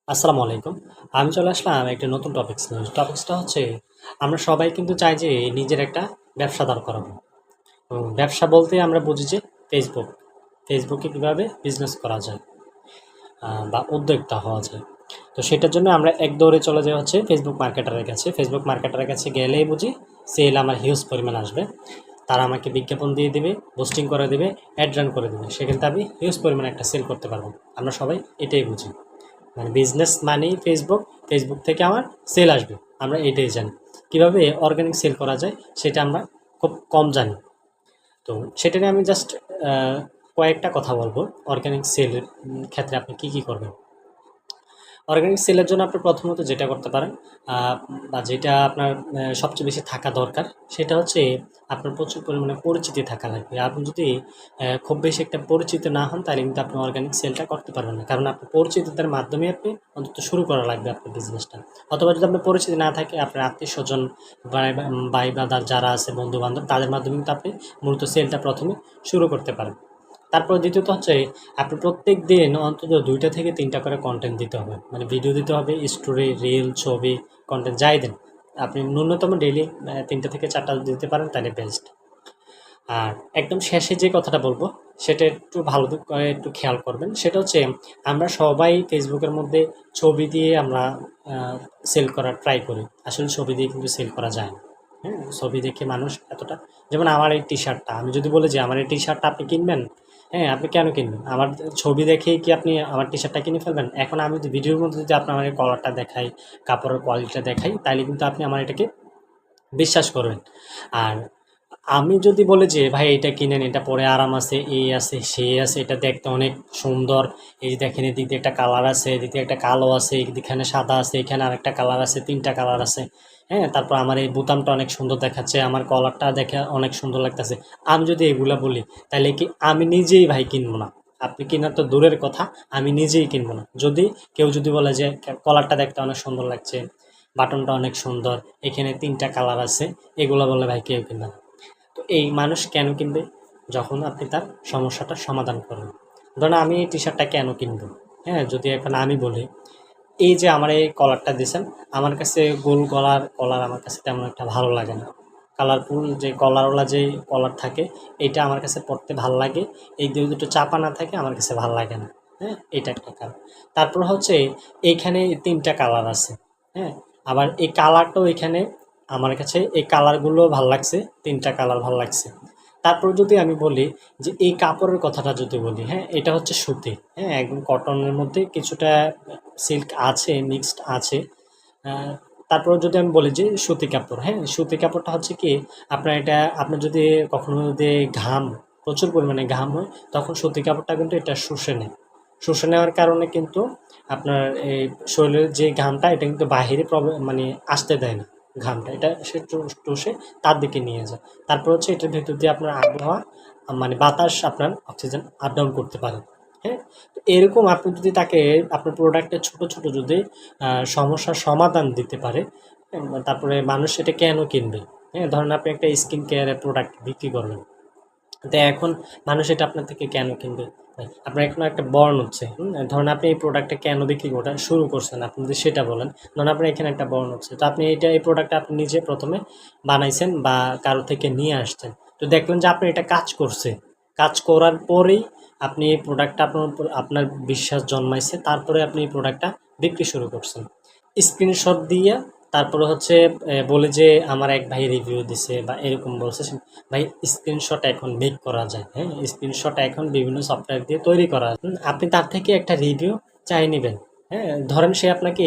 আসসালামু আলাইকুম। আমি চলে আসলাম একটা নতুন টপিকস নিয়ে। টপিকসটা হচ্ছে আমরা সবাই কিন্তু চাই যে নিজের একটা ব্যবসা দাঁড় করাবো। ব্যবসা বলতে আমরা বুঝি যে ফেসবুক। ফেসবুকে কীভাবে বিজনেস করা যায় বা উদ্যোক্তা হওয়া যায়। তো সেটার জন্য আমরা এক দৌড়ে চলে যাই হচ্ছে ফেসবুক মার্কেটারের কাছে। ফেসবুক মার্কেটারের কাছে গেলেই বুঝি সেল আমার হিউজ পরিমাণ আসবে। তারা আমাকে বিজ্ঞাপন দিয়ে দিবে, পোস্টিং করে দিবে, অ্যাড রান করে দিবে। সেক্ষেত্রে আমি হিউজ পরিমাণে একটা সেল করতে পারবো। আমরা সবাই এটাই বুঝি। মানে বিজনেস মানেই ফেসবুক, ফেসবুক থেকে আমার সেল আসবে। আমরা এটাই জানি। কিভাবে অর্গানিক সেল করা যায় সেটা আমরা খুব কম জানি। তো সেটা নিয়ে আমি জাস্ট আ কয়েকটা কথা বলবো। অর্গানিক সেলের ক্ষেত্রে আপনি কি করবেন? অর্গানিক সেলের জন্য আপনি প্রথমত যেটা করতে পারেন আ বা যেটা আপনার সবচেয়ে বেশি থাকা দরকার সেটা হচ্ছে আপনার প্রচুর পরিমাণে পরিচিতি থাকা লাগবে। আপনি যদি খুব বেশি একটা পরিচিত না হন তাহলে কিন্তু আপনি অর্গানিক সেলটা করতে পারবেন না। কারণ আপনার পরিচিতদের মাধ্যমে আপনি অন্তত শুরু করা লাগবে আপনার বিজনেসটা। অথবা যদি আপনার পরিচিতি না থাকে আপনার আত্মীয়স্বজন ভাই ব্রাদার যারা আছে বন্ধু-বান্ধব তাদের মাধ্যমে কিন্তু আপনি মূলত সেলটা ১ম এ শুরু করতে পারেন। তারপর দ্বিতীয়ত হচ্ছে আপনি প্রত্যেকদিন অন্তত ২ টা থেকে ৩ টা করে কনটেন্ট দিতে হবে। মানে ভিডিও দিতে হবে, স্টোরি, রিল, ছবি, কনটেন্ট যাই দেন। আপনি ন্যূনতম ডেইলি ৩ টা থেকে ৪ টা দিতে পারেন তাহলে বেস্ট। আর একদম শেষে যে কথাটা বলব সেটা একটু ভালো করে একটু খেয়াল করবেন। সেটা হচ্ছে আমরা সবাই ফেসবুকের মধ্যে ছবি দিয়ে আমরা আ সেল করার ট্রাই করি। আসলে ছবি দিয়ে কিন্তু সেল করা যায় না। হ্যাঁ? ছবি দেখে মানুষ এতটা যেমন আমার এই টি-শার্টটা আমি যদি বলি যে আমার এই টি-শার্টটা আপনি কিনবেন? হ্যাঁ, আপনি কেন কিনবেন? আমার ছবি দেখেই কি আপনি আমার টি-শার্টটা কিনে ফেলবেন? এখন আমি যদি ভিডিওর মধ্যে যদি আপনার আমাকে কলারটা দেখাই, কাপড়ের কোয়ালিটিটা দেখাই, তাইলে কিন্তু আপনি আমার এটাকে বিশ্বাস করবেন। আর আমি যদি বলি যে, "ভাই এইটা কিনেন, এটা পরে আরাম আছে, এই আছে, সেই আছে, এটা দেখতে অনেক সুন্দর। এই যে দেখেন এদিক দিয়ে একটা কালার আছে, এদিক দিয়ে একটা কালো আছে, এখানে সাদা আছে, এখানে আরেকটা কালার আছে, ৩ টা কালার আছে।" হ্যাঁ? তারপর আমার এই বোতামটা অনেক সুন্দর দেখাচ্ছে, আমার কলারটা দেখে অনেক সুন্দর লাগতেছে। আমি যদি এগুলা বলি, তাইলে কি আমি নিজেই ভাই কিনব না। আপনি কিনা তো দূরের কথা, আমি নিজেই কিনব না। যদি কেউ যদি বলে যে, কলারটা দেখতে অনেক সুন্দর লাগছে, বাটনটা অনেক সুন্দর, এখানে ৩ টা কালার আছে, এগুলা বললে ভাই কেউ কিনবে না। তো এই মানুষ কেন কিনবে? যখন আপনি তার সমস্যাটার সমাধান করবেন। ধরুন আমি এই টি-শার্টটা কেন কিনবো? হ্যাঁ? যদি এখন আমি বলি, এই যে আমার এই কলারটা দিছেন, আমার কাছে গোল গলার কলার আমার কাছে তেমন একটা ভালো লাগে না। কালারফুল যে কলারওয়ালা যে কলার থাকে, এইটা আমার কাছে পড়তে ভাল লাগে। এই ২ চাপা না থাকে আমার কাছে ভাল লাগে না। হ্যাঁ? এটা একটা কারণ। তারপর হচ্ছে এইখানে ৩ টা কালার আছে। হ্যাঁ? আবার এই কালারটাও এখানে আমার কাছে এই কালারগুলো ভাল লাগছে, ৩ টা কালার ভাল লাগছে। তারপর যদি আমি বলি যে এই কাপড়ের কথাটা যদি বলি, হ্যাঁ? এটা হচ্ছে সুতি, হ্যাঁ? একদম কটনের মধ্যে কিছুটা সিল্ক আছে, মিক্সড আছে। আ তারপরেও যদি আমি বলি যে সুতি কাপড়, হ্যাঁ? সুতি কাপড়টা হচ্ছে কি আপনার এটা আপনার যদি কখনো যদি প্রচুর পরিমাণে ঘাম হয়, তখন সুতি কাপড়টা কিন্তু এটা শুষে নেয়। শুষে নেওয়ার কারণে কিন্তু আপনার এই শরীরের যে ঘামটা এটা কিন্তু বাহিরে মানে আসতে দেয় না ঘামটা। এটা সে চুষে তার দিকে নিয়ে যায়। তারপর হচ্ছে এটার ভেতর দিয়ে আপনার আবহাওয়া মানে বাতাস আপনার অক্সিজেন আপ ডাউন করতে পারে। হ্যাঁ? তো এরকম আপনি যদি তাকে আপনার প্রোডাক্টের ছোট যদি সমস্যার সমাধান দিতে পারে, তারপরে মানুষ সেটা কেন কিনবে? হ্যাঁ? ধরেন আপনি একটা স্কিন কেয়ারের প্রোডাক্ট বিক্রি করবেন। তো এখন মানুষ এটা আপনার থেকে কেন কিনবে? আপনার এখন একটা বার্ন হচ্ছে, হুম? ধরুন আপনি এই প্রোডাক্টটা কেন বিক্রি করা শুরু করছেন? আপনি যদি সেটা বলেন। ধরুন আপনার এখানে একটা বার্ন হচ্ছে। তো আপনি এই প্রোডাক্টটা আপনি নিজে ১ম এ বানাইছেন বা কারো থেকে নিয়ে আসছেন। তো দেখলেন যে আপনার এটা কাজ করছে। কাজ করার পরেই আপনি এই প্রোডাক্টটা আপনার উপর আপনার বিশ্বাস জন্মাইছে। তারপরে আপনি এই প্রোডাক্টটা বিক্রি শুরু করছেন। স্ক্রিনশট দিয়া তারপরে হচ্ছে বলে যে আমার এক ভাই রিভিউ দিছে বা এরকম বলছে। ভাই স্ক্রিনশট এখন মেক করা যায়, হ্যাঁ? স্ক্রিনশট এখন বিভিন্ন সফটওয়্যার দিয়ে তৈরি করা যায়। আপনি তার থেকে একটা রিভিউ চাইয়ে নিবেন, হ্যাঁ? ধরেন সে আপনাকে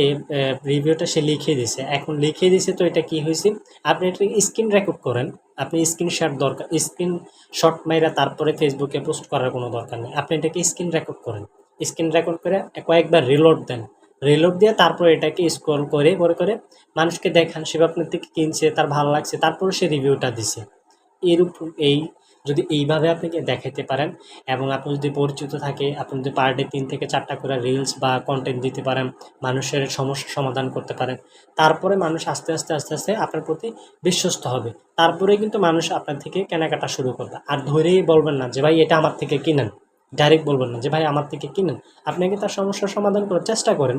রিভিউটা সে লিখে দিছে। এখন লিখে দিছে তো এটা কি হইছে? আপনি এটা স্ক্রিন রেকর্ড করেন। আপনি স্ক্রিনশট মাইরা তারপরে Facebook এ পোস্ট করার কোনো দরকার নেই। আপনি এটাকে স্ক্রিন রেকর্ড করেন। স্ক্রিন রেকর্ড করে কয়েকবার রিলোড দেন। রিলোড দিয়ে তারপরে এটাকে স্ক্রল করে মানুষকে দেখান সে আপনার থেকে কিনছে, তার ভালো লাগছে, তারপরে সে রিভিউটা দিছে। এই যদি এইভাবে আপনাকে দেখাইতে পারেন এবং আপনি যদি পরিচিত থাকে, আপনি যদি পার ডে ৩ থেকে ৪ টা করে রিলস বা কনটেন্ট দিতে পারেন, মানুষের সমস্যার সমাধান করতে পারেন। তারপরে মানুষ আস্তে আস্তে আপনার প্রতি বিশ্বস্ত হবে। তারপরেই কিন্তু মানুষ আপনার থেকে কেনাকাটা শুরু করবে। আর ধরেই বলবেন না যে, "ভাই এটা আমার থেকে কিনেন।" ডাইরেক্ট বলবেন না যে, "ভাই আমার থেকে কিনেন।" আপনি আগে তার সমস্যার সমাধান করার চেষ্টা করেন।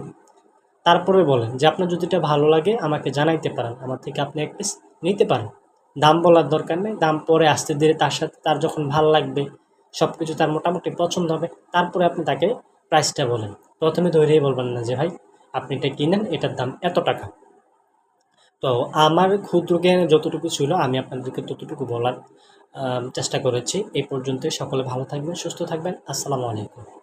তারপরে বলেন যে আপনার যদি এটা ভালো লাগে আমাকে জানাইতে পারেন, আমার থেকে আপনি এক পিস নিতে পারেন। দাম বলার দরকার নেই, দাম পরে আস্তে ধীরে তার সাথে তার যখন ভাল লাগবে, সব কিছু তার মোটামুটি পছন্দ হবে, তারপরে আপনি তাকে প্রাইসটা বলেন। প্রথমে ধরেই বলবেন না যে ভাই আপনি এটা কিনেন, এটার দাম এত টাকা। তো আমার ক্ষুদ্র জ্ঞানে যতটুকু ছিল আমি আপনাদেরকে ততটুকু বলার চেষ্টা করেছি। এই পর্যন্তই। সকলে ভালো থাকবেন, সুস্থ থাকবেন। আসসালামু আলাইকুম।